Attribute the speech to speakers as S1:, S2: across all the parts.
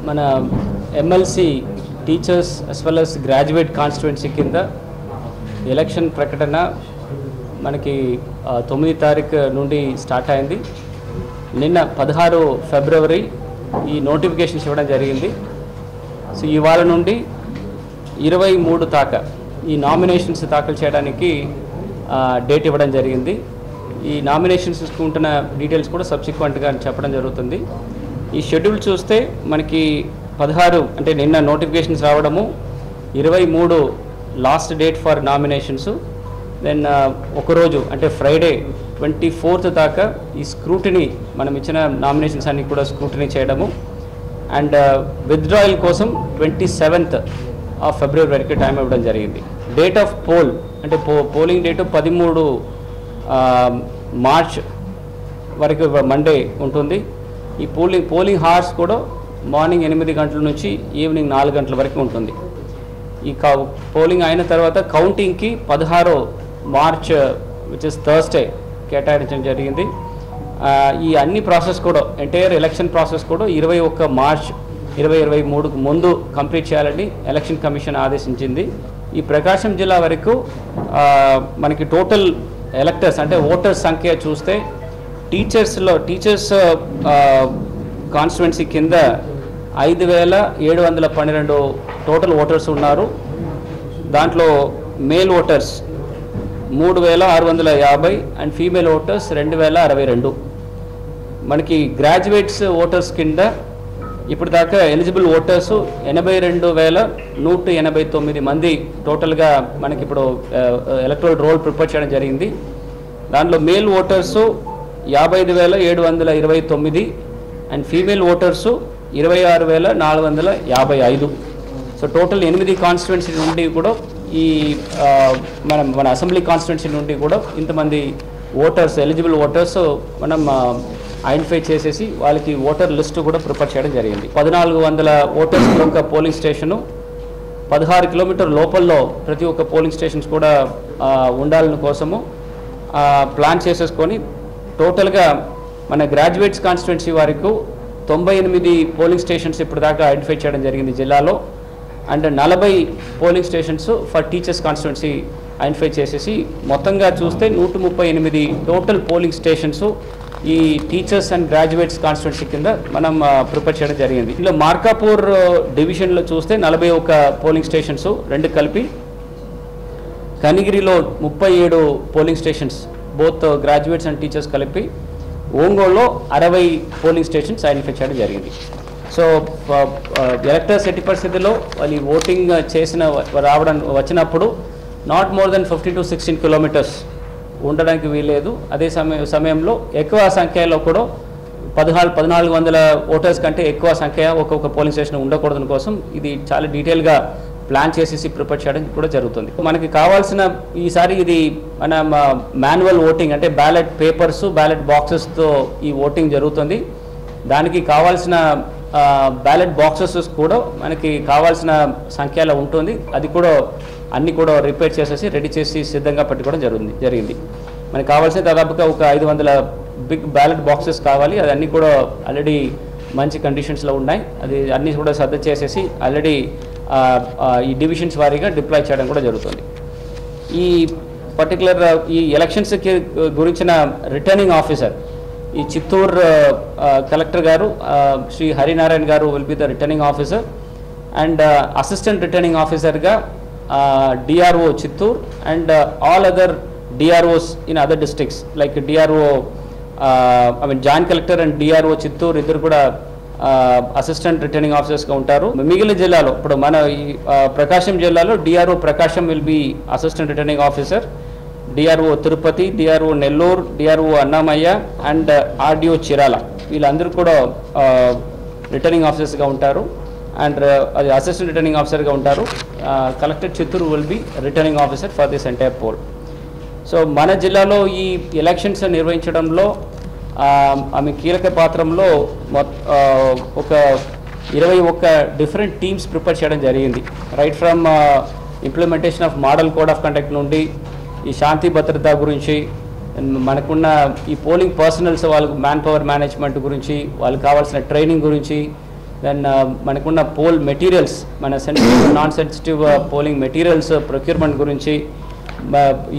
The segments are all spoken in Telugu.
S1: మన MLC teachers as well as graduate constituency కింద ఎలక్షన్ ప్రకటన మనకి 9 తారీఖు నుండి స్టార్ట్ అయింది. నిన్న 16 ఫిబ్రవరి ఈ నోటిఫికేషన్స్ ఇవ్వడం జరిగింది. సో ఇవాళ నుండి 23 దాకా ఈ నామినేషన్స్ దాఖలు చేయడానికి డేట్ ఇవ్వడం జరిగింది. ఈ నామినేషన్స్ తీసుకుంటున్న డీటెయిల్స్ కూడా సబ్సిక్వెంట్గా చెప్పడం జరుగుతుంది. ఈ షెడ్యూల్ చూస్తే మనకి 16 అంటే నిన్న నోటిఫికేషన్స్ రావడము, 23 last date for nominations, then ఒకరోజు అంటే ఫ్రైడే 24th దాకా ఈ స్క్రూటినీ మనం ఇచ్చిన నామినేషన్స్ అన్ని కూడా స్క్రూటినీ చేయడము, అండ్ విత్డ్రాయల్ కోసం 27th ఆఫ్ ఫిబ్రవరి వరకు టైం ఇవ్వడం జరిగింది. డేట్ ఆఫ్ పోల్ అంటే పోలింగ్ డేటు 13 మార్చ్ వరకు మండే ఉంటుంది. ఈ పోలింగ్ హార్స్ కూడా మార్నింగ్ 8 గంటల నుంచి ఈవినింగ్ 4 గంటల వరకు ఉంటుంది. ఈ పోలింగ్ అయిన తర్వాత కౌంటింగ్కి 16 మార్చ్ విచ్ ఇస్ థర్స్డే కేటాయించడం జరిగింది. ఈ అన్ని ప్రాసెస్ కూడా ఎంటైర్ ఎలక్షన్ ప్రాసెస్ కూడా 21 మార్చ్ 2023కు ముందు కంప్లీట్ చేయాలని ఎలక్షన్ కమిషన్ ఆదేశించింది. ఈ ప్రకాశం జిల్లా వరకు మనకి టోటల్ ఎలక్టర్స్ అంటే ఓటర్స్ సంఖ్య చూస్తే టీచర్స్ కాన్స్టిట్యుయెన్సీ కింద 5,712 టోటల్ ఓటర్స్ ఉన్నారు. దాంట్లో male voters 3,650 and female voters 2,062. మనకి గ్రాడ్యుయేట్స్ ఓటర్స్ కింద ఇప్పుడు దాకా ఎలిజిబుల్ ఓటర్స్ 82,189 మంది టోటల్గా మనకి ఇప్పుడు ఎలక్టరల్ రోల్ ప్రిపేర్ చేయడం జరిగింది. దాంట్లో male voters 55,729 and female voters 26,455. So total 8 constituency నుండి కూడా ఈ మన అసెంబ్లీ కాన్స్టిట్యుయెన్సీ నుండి కూడా ఇంతమంది ఓటర్స్ ఎలిజిబుల్ ఓటర్స్ మనం ఐడెంటిఫై చేసేసి వాళ్ళకి ఓటర్ లిస్టు కూడా ప్రిపేర్ చేయడం జరిగింది. 1400 ఓటర్స్ ఒక పోలింగ్ స్టేషను, 16 కిలోమీటర్ లోపల్లో ప్రతి ఒక్క పోలింగ్ స్టేషన్స్ కూడా ఉండాలని కోసము ప్లాన్ చేసేసుకొని టోటల్గా మన గ్రాడ్యుయేట్స్ కాన్స్టిట్యుయెన్సీ వరకు 98 పోలింగ్ స్టేషన్స్ ఇప్పుడు దాకా ఐడెంటిఫై చేయడం జరిగింది జిల్లాలో. And 40 polling stations for teachers constituency identify చేసేసి మొత్తంగా చూస్తే 138 టోటల్ పోలింగ్ స్టేషన్స్ ఈ టీచర్స్ అండ్ గ్రాడ్యుయేట్స్ కాన్స్టిట్యుయెన్సీ కింద మనం ప్రిపేర్ చేయడం జరిగింది. ఇందులో మార్కాపూర్ డివిజన్లో చూస్తే 41 పోలింగ్ స్టేషన్స్ రెండు కలిపి, కనిగిరిలో 37 polling stations both graduates and teachers కలిపి, ఒంగోలులో 60 పోలింగ్ స్టేషన్స్ ఐడెంటిఫై చేయడం జరిగింది. సో ఎలక్టర్స్ ఎట్టి పరిస్థితుల్లో వాళ్ళు ఓటింగ్ వచ్చినప్పుడు not more then 15 to 16 kilometres ఉండడానికి వీలేదు. అదే సమయంలో ఎక్కువ సంఖ్యలో కూడా 1400 ఓటర్స్ కంటే ఎక్కువ సంఖ్య ఒక్కొక్క పోలింగ్ స్టేషన్ ఉండకూడదని కోసం ఇది చాలా డీటెయిల్గా ప్లాన్ చేసేసి ప్రిపేర్ చేయడం కూడా జరుగుతుంది. మనకి కావాల్సిన ఈసారి ఇది మన మాన్యువల్ ఓటింగ్ అంటే బ్యాలెట్ పేపర్స్ బ్యాలెట్ బాక్సెస్తో ఈ ఓటింగ్ జరుగుతుంది. దానికి కావాల్సిన బ్యాలెట్ బాక్సెస్ కూడా మనకి కావాల్సిన సంఖ్యలో ఉంటుంది. అది కూడా అన్నీ కూడా రిపేర్ చేసేసి రెడీ చేసి సిద్ధంగా పెట్టుకోవడం జరిగింది. మనకి కావాల్సిన దాదాపుగా ఒక 500 బిగ్ బ్యాలెట్ బాక్సెస్ కావాలి. అది అన్నీ కూడా ఆల్రెడీ మంచి కండిషన్స్లో ఉన్నాయి. అది అన్నీ కూడా సర్ద చేసేసి ఆల్రెడీ ఈ డివిజన్స్ వారీగా డిప్లాయ్ చేయడం కూడా జరుగుతుంది. ఈ పర్టికులర్ ఈ ఎలక్షన్స్కి గురించిన రిటర్నింగ్ ఆఫీసర్ ఈ చిత్తూరు కలెక్టర్ గారు శ్రీ హరినారాయణ గారు will be the returning officer, and assistant returning ఆఫీసర్గా DRO Chittoor and all other DROs in other districts like DRO joint collector and DRO Chittoor ఇద్దరు కూడా అసిస్టెంట్ రిటర్నింగ్ ఆఫీసర్స్గా ఉంటారు. మిగిలిన జిల్లాలో ఇప్పుడు మన ఈ ప్రకాశం జిల్లాలో DRO Prakasam will be assistant returning officer, DRO Tirupati, DRO Nellore, DRO Annamayya and RDO Chirala వీళ్ళందరూ కూడా రిటర్నింగ్ ఆఫీసర్స్గా ఉంటారు. అండ్ అది అసిస్టెంట్ రిటర్నింగ్ ఆఫీసర్గా ఉంటారు. Collector Chittoor will be returning officer for this entire poll. So మన జిల్లాలో ఈ ఎలక్షన్స్ నిర్వహించడంలో ఆమె కీలక పాత్రంలో ఒక 21 డిఫరెంట్ టీమ్స్ ప్రిపేర్ చేయడం జరిగింది. Right from implementation of model code of conduct నుండి ఈ శాంతి భద్రత గురించి మనకున్న ఈ పోలింగ్ పర్సనల్స్ వాళ్ళకు మ్యాన్ పవర్ మేనేజ్మెంట్ గురించి, వాళ్ళకి కావాల్సిన ట్రైనింగ్ గురించి, దెన్ మనకున్న పోల్ మెటీరియల్స్, మన sensitive non sensitive polling materials procurement గురించి,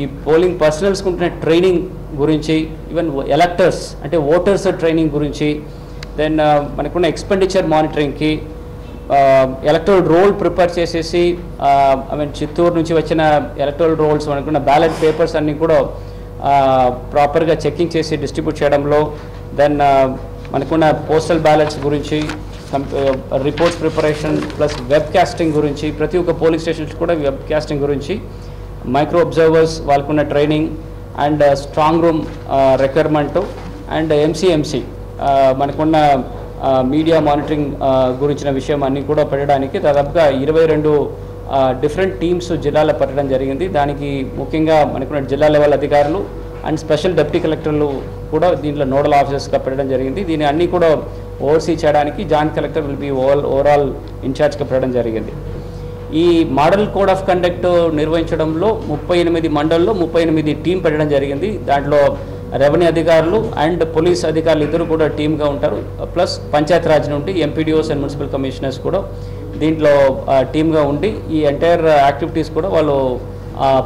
S1: ఈ పోలింగ్ పర్సనల్స్కి ఉంటున్న ట్రైనింగ్ గురించి, ఈవెన్ ఎలక్టర్స్ అంటే ఓటర్స్ ట్రైనింగ్ గురించి, దెన్ మనకున్న ఎక్స్పెండిచర్ మానిటరింగ్కి, ఎలక్టరల్ రోల్ ప్రిపేర్ చేసేసి చిత్తూరు నుంచి వచ్చిన ఎలక్టరల్ రోల్స్ మనకున్న బ్యాలెట్ పేపర్స్ అన్నీ కూడా ప్రాపర్గా చెకింగ్ చేసి డిస్ట్రిబ్యూట్ చేయడంలో, దెన్ మనకున్న పోస్టల్ బ్యాలెట్స్ గురించి, reports preparation plus web casting గురించి, ప్రతి ఒక్క పోలింగ్ స్టేషన్స్ కూడా వెబ్ కాస్టింగ్ గురించి, మైక్రో అబ్జర్వర్స్ వాళ్ళకున్న training and strong room requirement and MCMC మనకున్న మీడియా మానిటరింగ్ గురించిన విషయం అన్నీ కూడా పెట్టడానికి దాదాపుగా 22 డిఫరెంట్ టీమ్స్ జిల్లాలో పెట్టడం జరిగింది. దానికి ముఖ్యంగా మనకున్న జిల్లా లెవెల్ అధికారులు అండ్ స్పెషల్ డిప్యూటీ కలెక్టర్లు కూడా దీంట్లో నోడల్ ఆఫీసర్స్గా పెట్టడం జరిగింది. దీన్ని అన్నీ కూడా ఓవర్సీ చేయడానికి joint collector will be overall ఇన్ఛార్జ్గా పెట్టడం జరిగింది. ఈ మోడల్ కోడ్ ఆఫ్ కండక్ట్ నిర్వహించడంలో 38 మండల్లో 38 టీం పెట్టడం జరిగింది. దాంట్లో రెవెన్యూ అధికారులు అండ్ పోలీస్ అధికారులు ఇద్దరు కూడా టీమ్గా ఉంటారు. ప్లస్ పంచాయతీరాజ్ నుండి ఎంపీడీఓస్ అండ్ మున్సిపల్ కమిషనర్స్ కూడా దీంట్లో టీమ్గా ఉండి ఈ ఎంటైర్ యాక్టివిటీస్ కూడా వాళ్ళు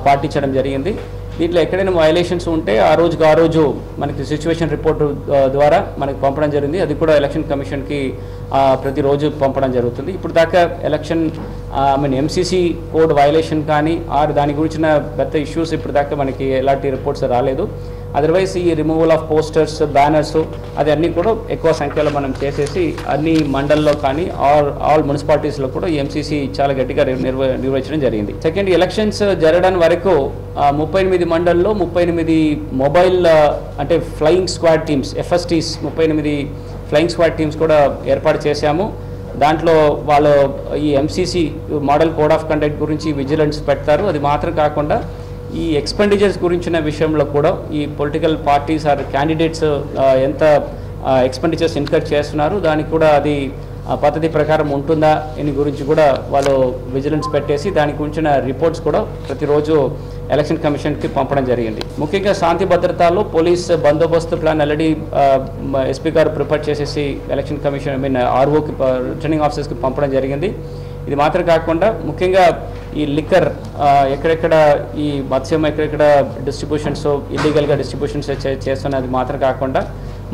S1: పాటించడం జరిగింది. దీంట్లో ఎక్కడైనా వైలేషన్స్ ఉంటే ఆ రోజు మనకి సిచ్యువేషన్ రిపోర్ట్ ద్వారా మనకి పంపడం జరిగింది. అది కూడా ఎలక్షన్ కమిషన్కి ప్రతిరోజు పంపడం జరుగుతుంది. ఇప్పుడు దాకా ఎలక్షన్ ఎంసీసీ కోడ్ వైలేషన్ కానీ దాని గురించిన పెద్ద ఇష్యూస్ ఇప్పుడు దాకా మనకి ఎలాంటి రిపోర్ట్స్ రాలేదు. అదర్వైజ్ ఈ రిమూవల్ ఆఫ్ పోస్టర్స్, బ్యానర్స్ అది అన్నీ కూడా ఎక్కువ సంఖ్యలో మనం చేసేసి అన్ని మండల్లో కానీ ఆల్ మున్సిపాలిటీస్లో కూడా ఎంసీసీ చాలా గట్టిగా నిర్వహించడం జరిగింది. సెకండ్, ఎలక్షన్స్ జరగడానికి వరకు 38 మండల్లో 38 మొబైల్ అంటే flying squad teams, FSTs 38 flying squad teams కూడా ఏర్పాటు చేశాము. దాంట్లో వాళ్ళు ఈ MCC model code of conduct గురించి విజిలెన్స్ పెడతారు. అది మాత్రం కాకుండా ఈ ఎక్స్పెండిచర్స్ గురించిన విషయంలో కూడా ఈ పొలిటికల్ పార్టీస్ ఆర్ క్యాండిడేట్స్ ఎంత ఎక్స్పెండిచర్స్ ఇన్కర్ చేస్తున్నారు, దానికి కూడా అది పద్ధతి ప్రకారం ఉంటుందా దీని గురించి కూడా వాళ్ళు విజిలెన్స్ పెట్టేసి దాని గురించిన రిపోర్ట్స్ కూడా ప్రతిరోజు ఎలక్షన్ కమిషన్కి పంపడం జరిగింది. ముఖ్యంగా శాంతి భద్రతలో పోలీస్ బందోబస్తు ప్లాన్ ఆల్రెడీ ఎస్పీ గారు ప్రిపేర్ చేసేసి ఎలక్షన్ కమిషన్ ఆర్ఓకి రిటర్నింగ్ ఆఫీసర్స్కి పంపడం జరిగింది. ఇది మాత్రం కాకుండా ముఖ్యంగా ఈ లిక్కర్ ఎక్కడెక్కడ ఈ మత్స్యం ఎక్కడెక్కడ డిస్ట్రిబ్యూషన్స్ ఇల్లీగల్గా డిస్ట్రిబ్యూషన్స్ చేస్తున్నది మాత్రం కాకుండా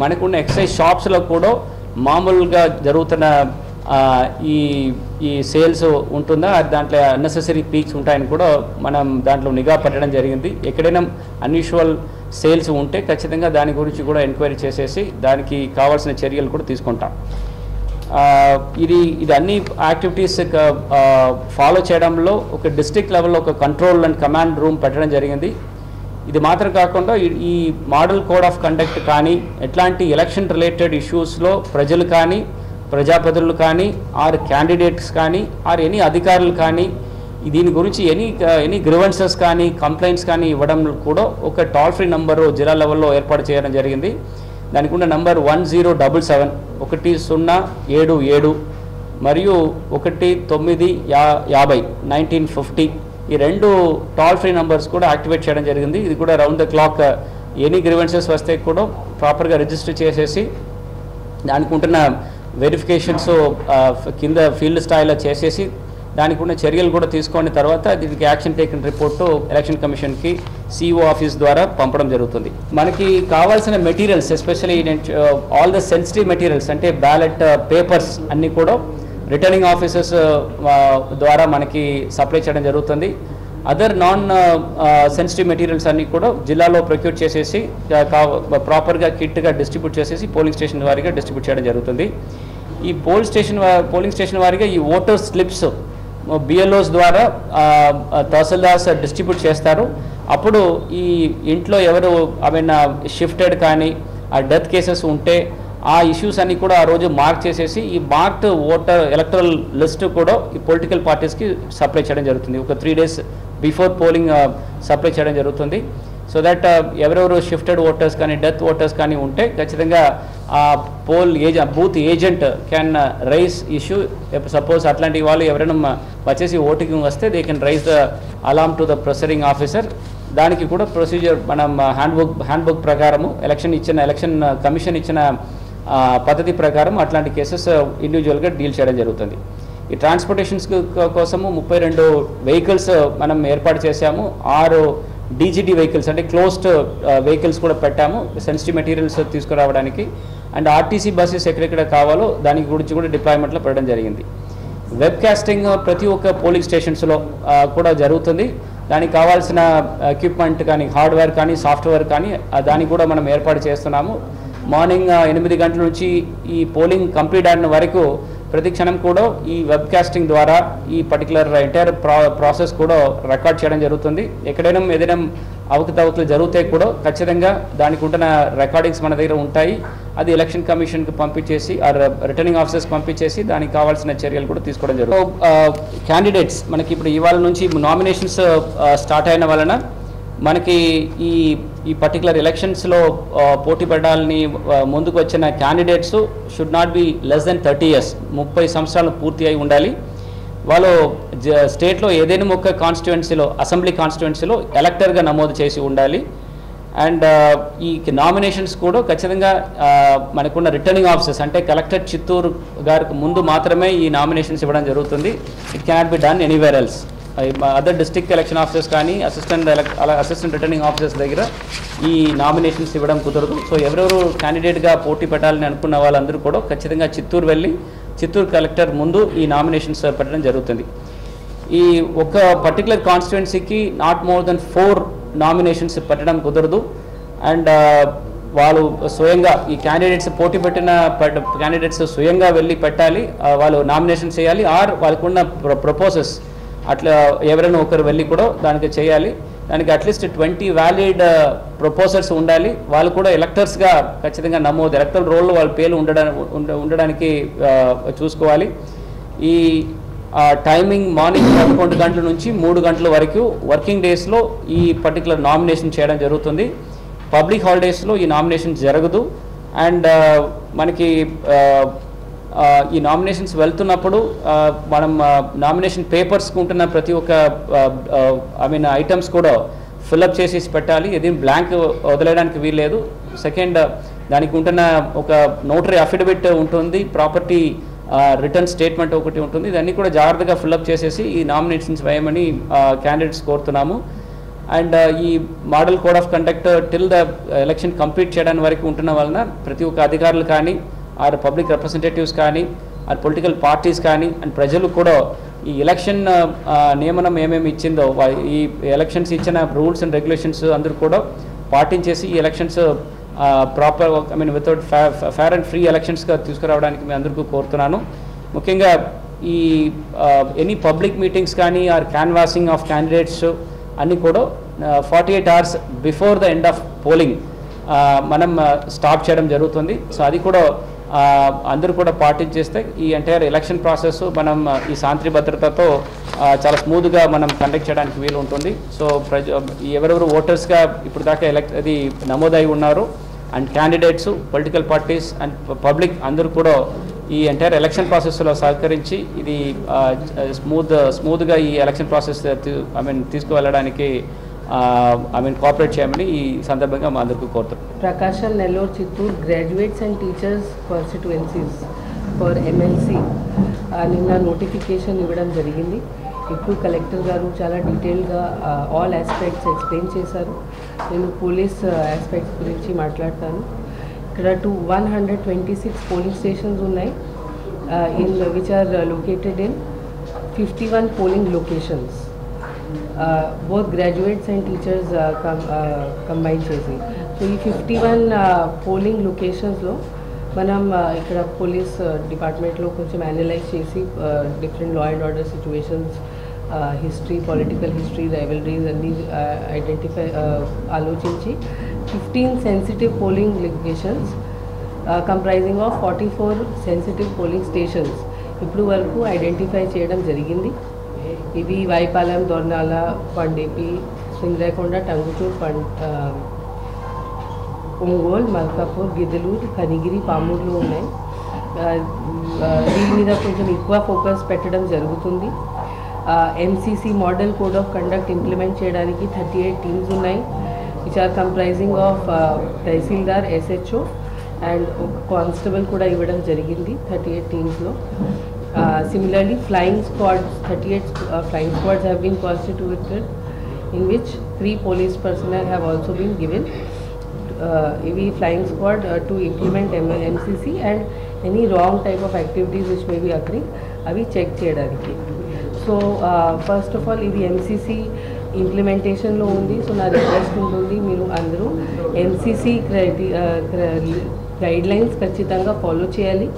S1: మనకున్న ఎక్సైజ్ షాప్స్లో కూడా మామూలుగా జరుగుతున్న ఈ సేల్స్ ఉంటుందా, దాంట్లో అన్నెసెసరీ పీక్స్ ఉంటాయని కూడా మనం దాంట్లో నిఘా పెట్టడం జరిగింది. ఎక్కడైనా అన్యూజువల్ సేల్స్ ఉంటే ఖచ్చితంగా దాని గురించి కూడా ఎంక్వైరీ చేసేసి దానికి కావాల్సిన చర్యలు కూడా తీసుకుంటాం. ఇది అన్ని యాక్టివిటీస్ ఫాలో చేయడంలో ఒక డిస్ట్రిక్ట్ లెవెల్లో ఒక కంట్రోల్ అండ్ కమాండ్ రూమ్ పెట్టడం జరిగింది. ఇది మాత్రం కాకుండా ఈ మోడల్ కోడ్ ఆఫ్ కండక్ట్ కానీ ఎట్లాంటి ఎలక్షన్ రిలేటెడ్ ఇష్యూస్లో ప్రజలు కానీ ప్రజాప్రతినిధులు కానీ ఆర్ క్యాండిడేట్స్ కానీ ఆర్ ఎనీ అధికారులు కానీ దీని గురించి ఎనీ గ్రివెన్సెస్ కానీ కంప్లైంట్స్ కానీ ఇవ్వడం కూడా ఒక టోల్ ఫ్రీ నంబరు జిల్లా లెవెల్లో ఏర్పాటు చేయడం జరిగింది. దానికి ఉన్న నంబర్ 1077 1077 మరియు 1950 1950 ఈ 2 టోల్ ఫ్రీ నంబర్స్ కూడా యాక్టివేట్ చేయడం జరిగింది. ఇది కూడా round the clock any grievances వస్తే కూడా ప్రాపర్గా రిజిస్టర్ చేసేసి దానికి ఉంటున్న వెరిఫికేషన్స్ కింద ఫీల్డ్ స్థాయిలో చేసేసి దానికి ఉన్న చర్యలు కూడా తీసుకున్న తర్వాత దీనికి యాక్షన్ టేకన్ రిపోర్టు ఎలక్షన్ కమిషన్కి సిఇఓ ఆఫీస్ ద్వారా పంపడం జరుగుతుంది. మనకి కావాల్సిన materials especially all the sensitive materials అంటే బ్యాలెట్ పేపర్స్ అన్నీ కూడా రిటర్నింగ్ ఆఫీసర్స్ ద్వారా మనకి సప్లై చేయడం జరుగుతుంది. అదర్ నాన్ సెన్సిటివ్ మెటీరియల్స్ అన్నీ కూడా జిల్లాలో ప్రొక్యూర్ చేసేసి ప్రాపర్గా కిట్గా డిస్ట్రిబ్యూట్ చేసేసి పోలింగ్ స్టేషన్ వారీగా డిస్ట్రిబ్యూట్ చేయడం జరుగుతుంది. ఈ పోలింగ్ స్టేషన్ వారీగా ఈ ఓటర్ స్లిప్స్ బిఎల్ఓస్ ద్వారా తహసీల్దార్స్ డిస్ట్రిబ్యూట్ చేస్తారు. అప్పుడు ఈ ఇంట్లో ఎవరు షిఫ్టెడ్ కానీ ఆ డెత్ కేసెస్ ఉంటే ఆ ఇష్యూస్ అన్నీ కూడా ఆ రోజు మార్క్ చేసేసి ఈ మార్క్డ్ ఓటర్ ఎలక్టరల్ లిస్ట్ కూడా ఈ పొలిటికల్ పార్టీస్కి సప్లై చేయడం జరుగుతుంది. ఒక 3 days బిఫోర్ పోలింగ్ సప్లై చేయడం జరుగుతుంది. సో దట్ ఎవరెవరు షిఫ్టెడ్ ఓటర్స్ కానీ డెత్ ఓటర్స్ కానీ ఉంటే ఖచ్చితంగా ఆ booth agent can raise issue. Suppose అట్లాంటి వాళ్ళు ఎవరైనా వచ్చేసి ఓటింగ్ వస్తే they can raise the alarm to the presiding officer. దానికి కూడా ప్రొసీజర్ మనం హ్యాండ్బుక్ ప్రకారము ఎలక్షన్ కమిషన్ ఇచ్చిన పద్ధతి ప్రకారం అట్లాంటి కేసెస్ ఇండివిజువల్గా డీల్ చేయడం జరుగుతుంది. ఈ ట్రాన్స్పోర్టేషన్స్ కోసము 32 వెహికల్స్ మనం ఏర్పాటు చేశాము. 6 డీజీటీ వెహికల్స్ అంటే క్లోజ్డ్ వెహికల్స్ కూడా పెట్టాము సెన్సిటివ్ మెటీరియల్స్ తీసుకురావడానికి. అండ్ ఆర్టీసీ బస్సెస్ ఎక్కడెక్కడ కావాలో దానికి గురించి కూడా డిప్లాయ్మెంట్లో పెట్టడం జరిగింది. వెబ్ కాస్టింగ్ ప్రతి ఒక్క పోలింగ్ స్టేషన్స్లో కూడా జరుగుతుంది. దానికి కావాల్సిన ఎక్విప్మెంట్ కానీ హార్డ్వేర్ కానీ సాఫ్ట్వేర్ కానీ దానికి కూడా మనం ఏర్పాటు చేస్తున్నాము. మార్నింగ్ 8 గంటల నుంచి ఈ పోలింగ్ కంప్లీట్ అయిన వరకు ప్రతి క్షణం కూడా ఈ వెబ్ కాస్టింగ్ ద్వారా ఈ పర్టికులర్ ఎంటైర్ ప్రాసెస్ కూడా రికార్డ్ చేయడం జరుగుతుంది. ఎక్కడైనా ఏదైనా అవకతవకలు జరిగితే కూడా ఖచ్చితంగా దానికి ఉంటున్న రికార్డింగ్స్ మన దగ్గర ఉంటాయి. అది ఎలక్షన్ కమిషన్కి పంపించేసి రిటర్నింగ్ ఆఫీసర్స్కి పంపించేసి దానికి కావాల్సిన చర్యలు కూడా తీసుకోవడం జరుగుతుంది. క్యాండిడేట్స్ మనకి ఇప్పుడు ఇవాళ నుంచి నామినేషన్స్ స్టార్ట్ అయిన వలన మనకి ఈ పర్టికులర్ ఎలక్షన్స్లో పోటీ పడాలని ముందుకు వచ్చిన candidates should not be less than 30 years 30 సంవత్సరాలు పూర్తి అయి ఉండాలి. వాళ్ళు స్టేట్లో ఏదైనా ఒక కాన్స్టిట్యుయెన్సీలో అసెంబ్లీ కాన్స్టిట్యుయెన్సీలో ఎలక్టర్గా నమోదు చేసి ఉండాలి. అండ్ ఈ నామినేషన్స్ కూడా ఖచ్చితంగా మనకున్న రిటర్నింగ్ ఆఫీసర్స్ అంటే కలెక్టర్ చిత్తూరు గారికి ముందు మాత్రమే ఈ నామినేషన్స్ ఇవ్వడం జరుగుతుంది. It cannot be done anywhere else. Other district election officers కానీ అసిస్టెంట్ రిటర్నింగ్ ఆఫీసర్స్ దగ్గర ఈ నామినేషన్స్ ఇవ్వడం కుదరదు. సో ఎవరెవరు క్యాండిడేట్గా పోటీ పెట్టాలని అనుకున్న వాళ్ళందరూ కూడా ఖచ్చితంగా చిత్తూరు వెళ్ళి చిత్తూరు కలెక్టర్ ముందు ఈ నామినేషన్స్ పెట్టడం జరుగుతుంది. ఈ ఒక పర్టికులర్ కాన్స్టిట్యుయెన్సీకి నాట్ మోర్ దెన్ 4 నామినేషన్స్ పెట్టడం కుదరదు. అండ్ వాళ్ళు స్వయంగా ఈ క్యాండిడేట్స్ పోటీ పెట్టిన క్యాండిడేట్స్ స్వయంగా వెళ్ళి పెట్టాలి. వాళ్ళు నామినేషన్ చేయాలి ఆర్ వాళ్ళకున్న ప్రపోజల్స్ అట్లా ఎవరైనా ఒకరు వెళ్ళి కూడా దానికి చేయాలి. దానికి అట్లీస్ట్ 20 వ్యాలిడ్ ప్రపోజల్స్ ఉండాలి. వాళ్ళు కూడా ఎలక్టర్స్గా ఖచ్చితంగా నమోదు ఎలక్టరల్ రోల్లో వాళ్ళ పేర్లు ఉండడానికి చూసుకోవాలి. ఈ టైమింగ్ మార్నింగ్ 11 గంటల నుంచి 3 గంటల వరకు వర్కింగ్ డేస్లో ఈ పర్టికులర్ నామినేషన్ చేయడం జరుగుతుంది. పబ్లిక్ హాలిడేస్లో ఈ నామినేషన్ జరగదు. అండ్ మనకి ఈ నామినేషన్స్ వెళ్తున్నప్పుడు మనం నామినేషన్ పేపర్స్కి ఉంటున్న ప్రతి ఒక్క ఐటమ్స్ కూడా ఫిల్అప్ చేసి పెట్టాలి. ఇది బ్లాంక్ వదిలేయడానికి వీల్లేదు. సెకండ్ దానికి ఉంటున్న ఒక నోటరీ అఫిడవిట్ ఉంటుంది, ప్రాపర్టీ రిటర్న్ స్టేట్మెంట్ ఒకటి ఉంటుంది. ఇదన్నీ కూడా జాగ్రత్తగా ఫిల్అప్ చేసేసి ఈ నామినేషన్స్ వేయమని క్యాండిడేట్స్ కోరుతున్నాము. అండ్ ఈ model code of conduct till the election complete చేయడానికి వరకు ఉంటున్న వలన ప్రతి ఒక్క అధికారులు కానీ ఆర్ పబ్లిక్ రిప్రజెంటేటివ్స్ కానీ ఆర్ పొలిటికల్ పార్టీస్ కానీ అండ్ ప్రజలు కూడా ఈ ఎలక్షన్ నియమనం ఏమేమి ఇచ్చిందో ఈ ఎలక్షన్స్ ఇచ్చిన రూల్స్ అండ్ రెగ్యులేషన్స్ అందరూ కూడా పాటించేసి ఈ elections proper without fair and free ఎలక్షన్స్గా తీసుకురావడానికి మీ అందరికీ కోరుతున్నాను. ముఖ్యంగా ఈ ఎనీ పబ్లిక్ మీటింగ్స్ కానీ ఆర్ క్యాన్వాసింగ్ ఆఫ్ క్యాండిడేట్స్ అన్నీ కూడా 48 hours before the end of polling మనం స్టాప్ చేయడం జరుగుతుంది. సో అది కూడా అందరూ కూడా పాటించేస్తే ఈ ఎంటైర్ ఎలక్షన్ ప్రాసెస్ మనం ఈ శాంతి భద్రతతో చాలా స్మూత్గా మనం కండక్ట్ చేయడానికి వీలు ఉంటుంది. సో ఎవరెవరు ఓటర్స్గా ఇప్పుడు దాకా అది నమోదై ఉన్నారు and candidates political parties and public అందరూ కూడా ఈ ఎంటైర్ ఎలక్షన్ ప్రాసెస్లో సహకరించి ఇది స్మూత్గా ఈ ఎలక్షన్ ప్రాసెస్ తీసుకువెళ్ళడానికి కోఆపరేట్ చేయమని ఈ సందర్భంగా మా అందరికీ కోరుతున్నాం.
S2: Prakasam Nellore Chittoor graduates and teachers constituencies for MLC నిన్న నోటిఫికేషన్ ఇవ్వడం జరిగింది. ఇప్పుడు కలెక్టర్ గారు చాలా డీటెయిల్గా ఆల్ ఆస్పెక్ట్స్ ఎక్స్ప్లెయిన్ చేశారు. నేను పోలీస్ ఆస్పెక్ట్స్ గురించి మాట్లాడతాను. ఇక్కడ 126 పోలింగ్ స్టేషన్స్ ఉన్నాయి which are located in 51 polling locations. both graduates and teachers combine చేసి. సో ఈ 51 పోలింగ్ లొకేషన్స్లో మనం ఇక్కడ పోలీస్ డిపార్ట్మెంట్లో కొంచెం అనలైజ్ చేసి different law and order situations, history, political history, rivalries అన్నీ ఐడెంటిఫై ఆలోచించి 15 sensitive polling locations comprising of 44 sensitive polling stations ఇప్పుడు వరకు ఐడెంటిఫై చేయడం జరిగింది. ఇవి వైపాలెం, దొర్నాల, పండేపి, సింగరేకొండ, టంగుటూరు, ఒంగోలు, మల్కాపూర్, గిద్దలూరు, కనిగిరి, పామూరులో ఉన్నాయి. దీని మీద కొంచెం ఎక్కువ ఫోకస్ పెట్టడం జరుగుతుంది. MCC model code of conduct implement చేయడానికి 38 టీమ్స్ ఉన్నాయి, which are comprising of tahsildar, SHO and ఒక కానిస్టేబుల్ కూడా ఇవ్వడం జరిగింది 38 టీమ్స్లో. Similarly, flying squads, 38 flying squads have been constituted, in which 3 police personnel have also been given. EV flying squad to implement MCC and any wrong type of activities which may be occurring, avi check cheyadaniki. So first of all, ఇది MCC ఇంప్లిమెంటేషన్లో ఉంది. సో నా రిక్వెస్ట్ ఉంటుంది, మీరు అందరూ MCC గైడ్లైన్స్ ఖచ్చితంగా ఫాలో చేయాలి,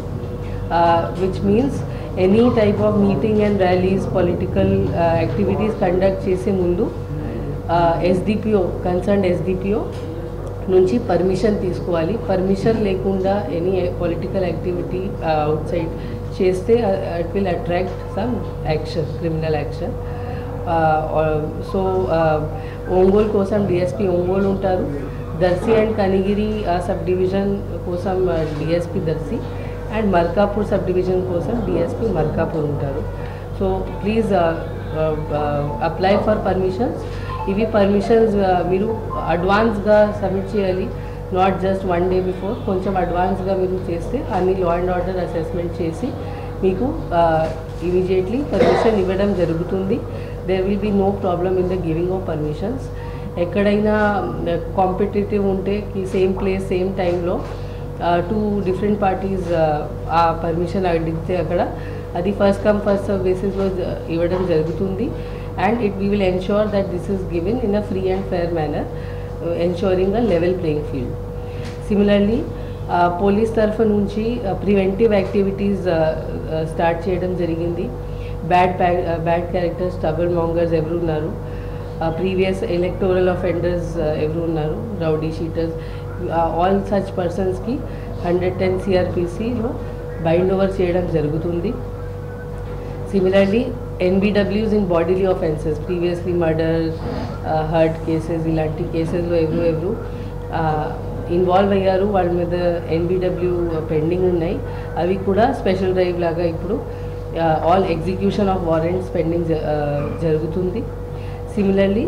S2: which means any type of meeting and rallies, political activities conduct చేసే ముందు SDPO, కన్సర్న్ SDPO నుంచి పర్మిషన్ తీసుకోవాలి. పర్మిషన్ లేకుండా any political activity outside చేస్తే it will attract some action, criminal action. So Ongole కోసం DSP ఒంగోలు ఉంటారు, Darsi and Kanigiri sub division కోసం DSP Darsi and Markapur sub division కోసం DSP మర్కాపూర్ ఉంటారు. So please apply for permissions. ఇవి పర్మిషన్స్ మీరు అడ్వాన్స్గా సబ్మిట్ చేయాలి, నాట్ జస్ట్ 1 day బిఫోర్. కొంచెం అడ్వాన్స్గా మీరు చేస్తే అన్ని లా అండ్ ఆర్డర్ అసెస్మెంట్ చేసి మీకు ఇమీడియట్లీ పర్మిషన్ ఇవ్వడం జరుగుతుంది. There will be no problem in the giving of permissions. ఎక్కడైనా కాంపిటేటివ్ ఉంటే సేమ్ ప్లేస్ సేమ్ టైంలో 2 different పార్టీస్ ఆ పర్మిషన్ అడిగితే అక్కడ అది ఫస్ట్ కమ్ ఫస్ట్ సర్వ్ బేసిస్లో ఇవ్వడం జరుగుతుంది. And we will ensure that this is given in a free and fair manner, ensuring a level playing field. Similarly, police taraf nunchi preventive activities start cheyadam jarigindi. Bad characters, trouble mongers evru unnaru, previous electoral offenders evru unnaru, rowdy sheeters, all such persons ki 110 CRPC lo bind over cheyadam jarugutundi. Similarly, NBWs in bodily offences, previously murder, hurt cases, ఇలాంటి కేసెస్లో ఎవరు ఇన్వాల్వ్ అయ్యారు, వాళ్ళ మీద NBW పెండింగ్ ఉన్నాయి, అవి కూడా స్పెషల్ డ్రైవ్ లాగా ఇప్పుడు all execution of warrants pending జరుగుతుంది. సిమిలర్లీ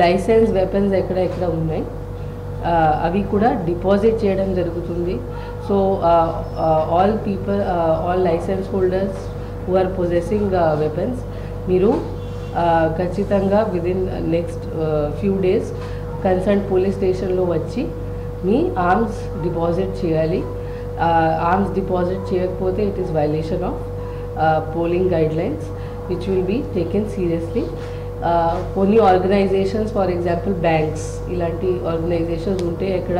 S2: లైసెన్స్ వెపన్స్ ఎక్కడ ఉన్నాయి అవి కూడా డిపాజిట్ చేయడం జరుగుతుంది. So all people, all license holders who are possessing weapons, మీరు ఖచ్చితంగా within next few days concern police స్టేషన్లో వచ్చి మీ ఆర్మ్స్ డిపాజిట్ చేయాలి. ఆర్మ్స్ డిపాజిట్ చేయకపోతే it is violation of polling guidelines which will be taken seriously. కొన్ని ఆర్గనైజేషన్స్, ఫర్ ఎగ్జాంపుల్ బ్యాంక్స్, ఇలాంటి ఆర్గనైజేషన్స్ ఉంటే ఎక్కడ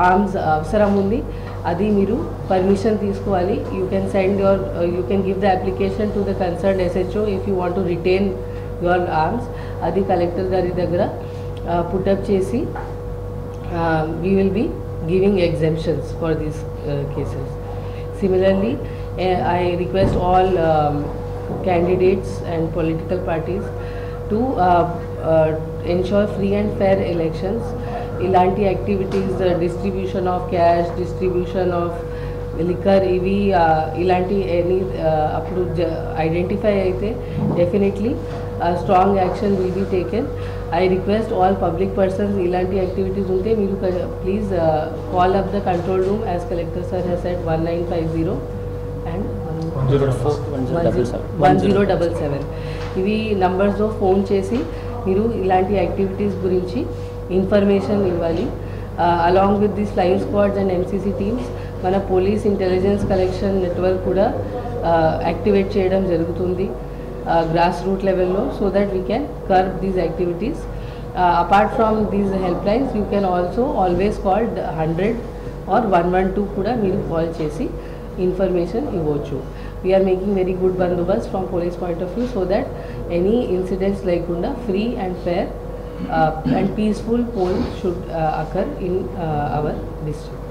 S2: ఆర్మ్స్ అవసరం ఉంది, అది మీరు పర్మిషన్ తీసుకోవాలి. You can send you can give the application to the concern SHO if you want to retain your arms. అది కలెక్టర్ గారి దగ్గర పుటప్ చేసి we will be giving exemptions for these cases. Similarly, I request all candidates and political parties to ensure free and fair elections. ఇలాంటి activities, distribution of cash, distribution of liquor, ఇవి ఇలాంటి ఎనీ అప్పుడు ఐడెంటిఫై అయితే definitely strong action will be taken. I request all public persons, ఇలాంటి యాక్టివిటీస్ ఉంటే మీరు please call up the control room as collector sir has said 1950 and 1077. ఇవి నంబర్స్లో ఫోన్ చేసి మీరు ఇలాంటి యాక్టివిటీస్ గురించి ఇన్ఫర్మేషన్ ఇవ్వాలి. Along with this flying squads and MCC teams మన పోలీస్ ఇంటెలిజెన్స్ కలెక్షన్ నెట్వర్క్ కూడా యాక్టివేట్ చేయడం జరుగుతుంది గ్రాస్ రూట్ లెవెల్లో, so that we can curb these activities. Apart from these help lines you can also always call 100 or 112 కూడా మీరు కాల్ చేసి ఇన్ఫర్మేషన్ ఇవ్వచ్చు. వీఆర్ మేకింగ్ వెరీ గుడ్ బందోబస్త్ from police point of view so that any incidents లేకుండా free and fair and peaceful polls should occur in our district.